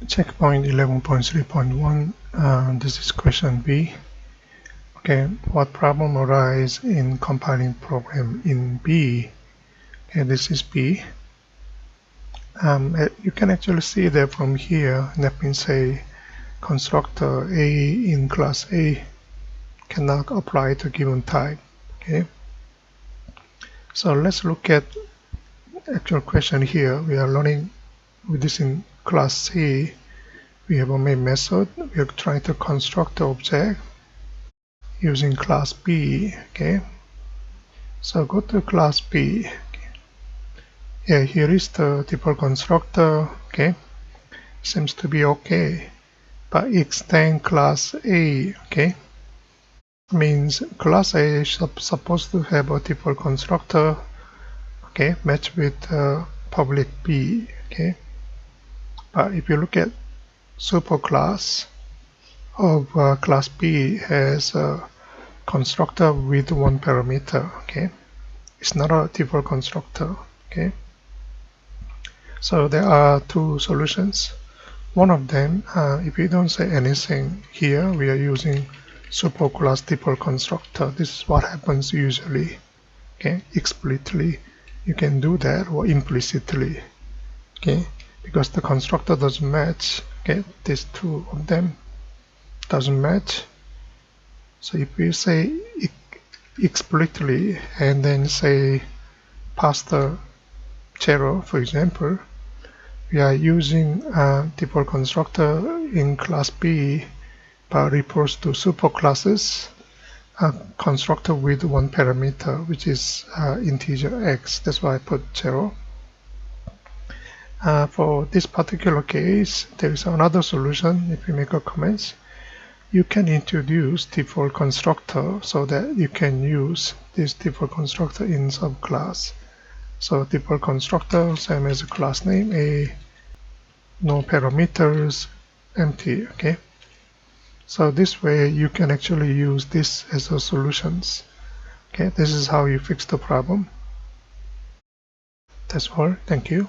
Checkpoint 11.3.1. This is question B. Okay, what problem arise in compiling program in B? Okay, this is B. You can actually see that from here. That means say constructor A in class A cannot apply to given type. Okay, so let's look at actual question here. We are learning with this in class C. We have a main method. We are trying to construct the object using class B. Okay, so go to class B. Yeah, here is the default constructor. Okay, seems to be okay, but extend class A. Okay, means class A is supposed to have a default constructor. Okay, match with public B. Okay, but if you look at superclass of class B has a constructor with one parameter. Okay, it's not a default constructor. Okay, so there are two solutions. One of them, if we don't say anything here, we are using superclass default constructor. This is what happens usually. Okay, explicitly you can do that, or implicitly. Okay, because the constructor doesn't match. Okay, these two of them doesn't match. So if we say explicitly and then say pass the zero, for example, we are using a default constructor in class B, but refers to superclasses, a constructor with one parameter, which is integer x. That's why I put 0. For this particular case, there is another solution. If you make a comment, you can introduce default constructor so that you can use this default constructor in subclass. So default constructor, same as class name A, no parameters, empty. Okay, so this way you can actually use this as a solutions. Okay, this is how you fix the problem. That's all. Thank you.